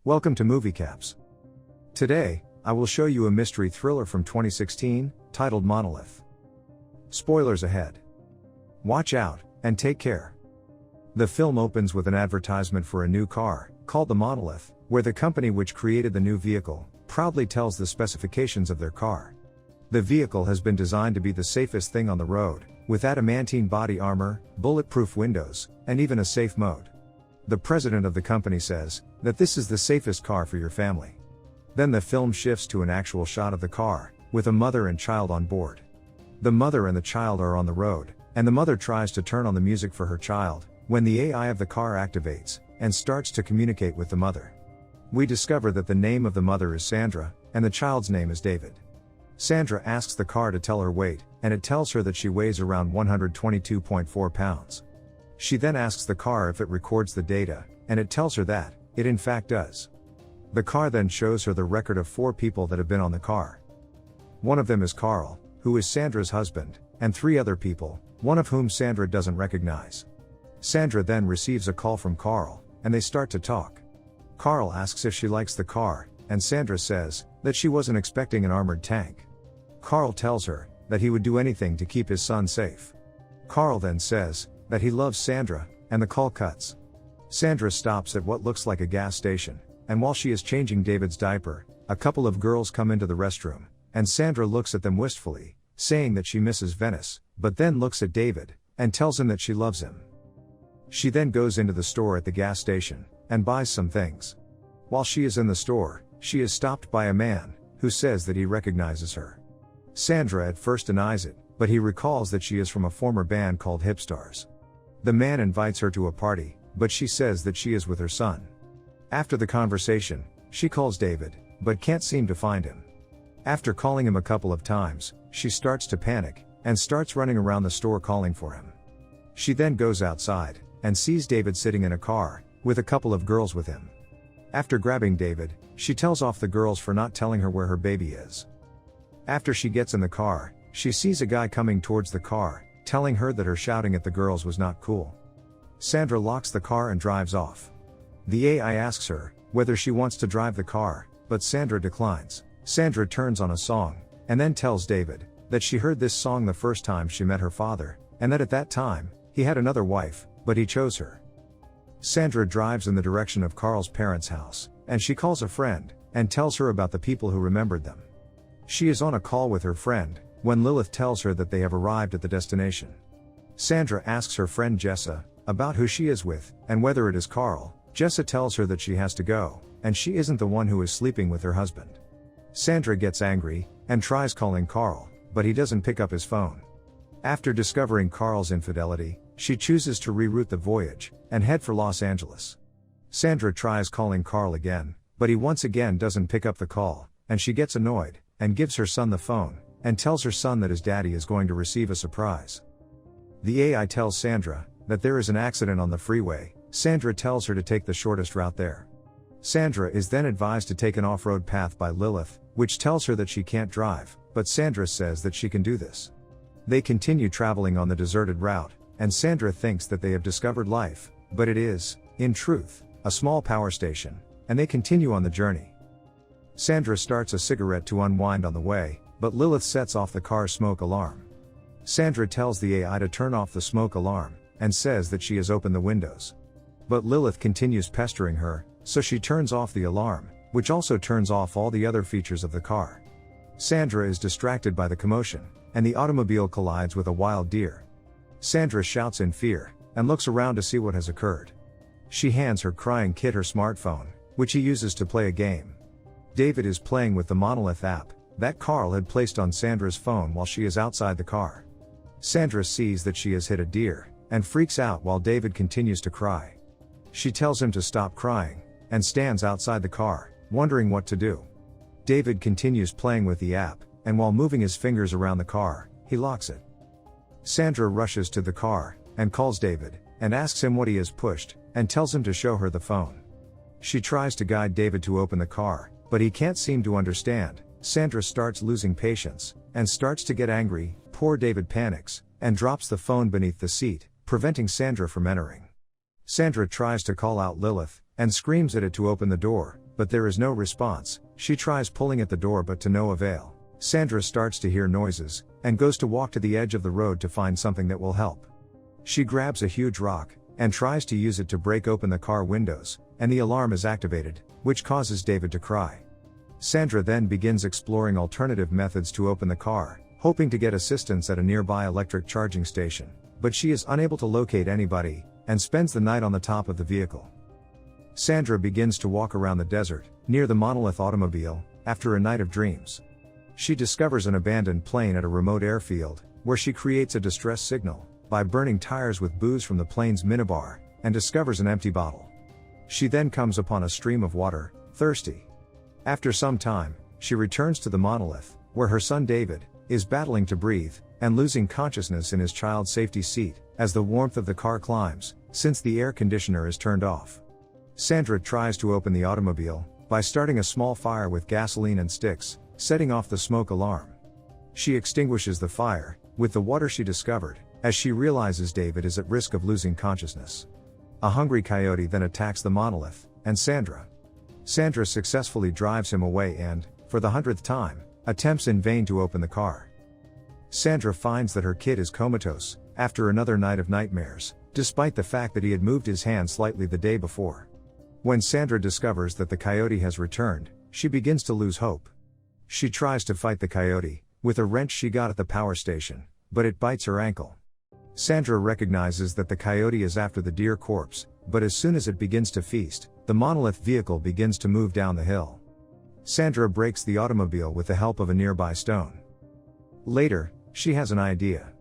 Welcome to Moviecaps. Today, I will show you a mystery thriller from 2016, titled Monolith. Spoilers ahead. Watch out, and take care. The film opens with an advertisement for a new car, called the Monolith, where the company which created the new vehicle, proudly tells the specifications of their car. The vehicle has been designed to be the safest thing on the road, with adamantine body armor, bulletproof windows, and even a safe mode. The president of the company says that this is the safest car for your family. Then the film shifts to an actual shot of the car, with a mother and child on board. The mother and the child are on the road, and the mother tries to turn on the music for her child, when the AI of the car activates, and starts to communicate with the mother. We discover that the name of the mother is Sandra, and the child's name is David. Sandra asks the car to tell her weight, and it tells her that she weighs around 122.4 pounds. She then asks the car if it records the data, and it tells her that it in fact does. The car then shows her the record of 4 people that have been on the car. One of them is Carl, who is Sandra's husband, and 3 other people, one of whom Sandra doesn't recognize. Sandra then receives a call from Carl, and they start to talk. Carl asks if she likes the car, and Sandra says that she wasn't expecting an armored tank. Carl tells her that he would do anything to keep his son safe. Carl then says that he loves Sandra, and the call cuts. Sandra stops at what looks like a gas station, and while she is changing David's diaper, a couple of girls come into the restroom, and Sandra looks at them wistfully, saying that she misses Venice, but then looks at David, and tells him that she loves him. She then goes into the store at the gas station, and buys some things. While she is in the store, she is stopped by a man, who says that he recognizes her. Sandra at first denies it, but he recalls that she is from a former band called Hipstars. The man invites her to a party, but she says that she is with her son. After the conversation, she calls David, but can't seem to find him. After calling him a couple of times, she starts to panic, and starts running around the store calling for him. She then goes outside, and sees David sitting in a car, with a couple of girls with him. After grabbing David, she tells off the girls for not telling her where her baby is. After she gets in the car, she sees a guy coming towards the car, telling her that her shouting at the girls was not cool. Sandra locks the car and drives off. The AI asks her whether she wants to drive the car, but Sandra declines. Sandra turns on a song, and then tells David that she heard this song the first time she met her father, and that at that time, he had another wife, but he chose her. Sandra drives in the direction of Carl's parents' house, and she calls a friend, and tells her about the people who remembered them. She is on a call with her friend, when Lilith tells her that they have arrived at the destination. Sandra asks her friend Jessa about who she is with, and whether it is Carl. Jessa tells her that she has to go, and she isn't the one who is sleeping with her husband. Sandra gets angry, and tries calling Carl, but he doesn't pick up his phone. After discovering Carl's infidelity, she chooses to reroute the voyage, and head for Los Angeles. Sandra tries calling Carl again, but he once again doesn't pick up the call, and she gets annoyed, and gives her son the phone, and tells her son that his daddy is going to receive a surprise. The AI tells Sandra that there is an accident on the freeway. Sandra tells her to take the shortest route there. Sandra is then advised to take an off-road path by Lilith, which tells her that she can't drive, but Sandra says that she can do this. They continue traveling on the deserted route, and Sandra thinks that they have discovered life, but it is, in truth, a small power station, and they continue on the journey. Sandra starts a cigarette to unwind on the way, but Lilith sets off the car's smoke alarm. Sandra tells the AI to turn off the smoke alarm, and says that she has opened the windows. But Lilith continues pestering her, so she turns off the alarm, which also turns off all the other features of the car. Sandra is distracted by the commotion, and the automobile collides with a wild deer. Sandra shouts in fear, and looks around to see what has occurred. She hands her crying kid her smartphone, which he uses to play a game. David is playing with the Monolith app that Carl had placed on Sandra's phone while she is outside the car. Sandra sees that she has hit a deer, and freaks out while David continues to cry. She tells him to stop crying, and stands outside the car, wondering what to do. David continues playing with the app, and while moving his fingers around the car, he locks it. Sandra rushes to the car, and calls David, and asks him what he has pushed, and tells him to show her the phone. She tries to guide David to open the car, but he can't seem to understand. Sandra starts losing patience, and starts to get angry. Poor David panics, and drops the phone beneath the seat, preventing Sandra from entering. Sandra tries to call out Lilith, and screams at it to open the door, but there is no response. She tries pulling at the door but to no avail. Sandra starts to hear noises, and goes to walk to the edge of the road to find something that will help. She grabs a huge rock, and tries to use it to break open the car windows, and the alarm is activated, which causes David to cry. Sandra then begins exploring alternative methods to open the car, hoping to get assistance at a nearby electric charging station, but she is unable to locate anybody, and spends the night on the top of the vehicle. Sandra begins to walk around the desert, near the Monolith automobile, after a night of dreams. She discovers an abandoned plane at a remote airfield, where she creates a distress signal, by burning tires with booze from the plane's minibar, and discovers an empty bottle. She then comes upon a stream of water, thirsty. After some time, she returns to the Monolith, where her son David is battling to breathe, and losing consciousness in his child safety seat, as the warmth of the car climbs, since the air conditioner is turned off. Sandra tries to open the automobile, by starting a small fire with gasoline and sticks, setting off the smoke alarm. She extinguishes the fire, with the water she discovered, as she realizes David is at risk of losing consciousness. A hungry coyote then attacks the Monolith, and Sandra successfully drives him away and, for the 100th time, attempts in vain to open the car. Sandra finds that her kid is comatose, after another night of nightmares, despite the fact that he had moved his hand slightly the day before. When Sandra discovers that the coyote has returned, she begins to lose hope. She tries to fight the coyote, with a wrench she got at the power station, but it bites her ankle. Sandra recognizes that the coyote is after the deer corpse, but as soon as it begins to feast, the Monolith vehicle begins to move down the hill. Sandra brakes the automobile with the help of a nearby stone. Later, she has an idea.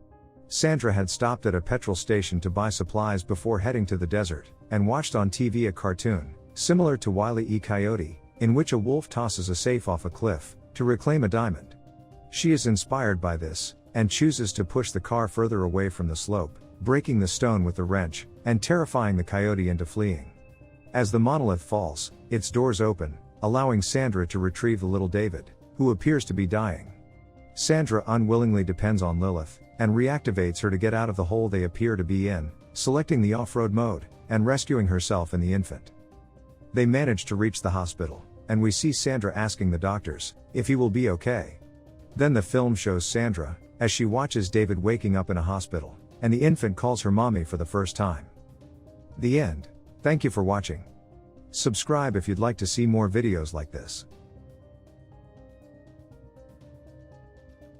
Sandra had stopped at a petrol station to buy supplies before heading to the desert, and watched on TV a cartoon, similar to Wile E. Coyote, in which a wolf tosses a safe off a cliff, to reclaim a diamond. She is inspired by this, and chooses to push the car further away from the slope, breaking the stone with the wrench, and terrifying the coyote into fleeing. As the Monolith falls, its doors open, allowing Sandra to retrieve the little David, who appears to be dying. Sandra unwillingly depends on Lilith, and reactivates her to get out of the hole they appear to be in, selecting the off-road mode, and rescuing herself and the infant. They manage to reach the hospital, and we see Sandra asking the doctors if he will be okay. Then the film shows Sandra, as she watches David waking up in a hospital, and the infant calls her mommy for the first time. The end. Thank you for watching. Subscribe if you'd like to see more videos like this.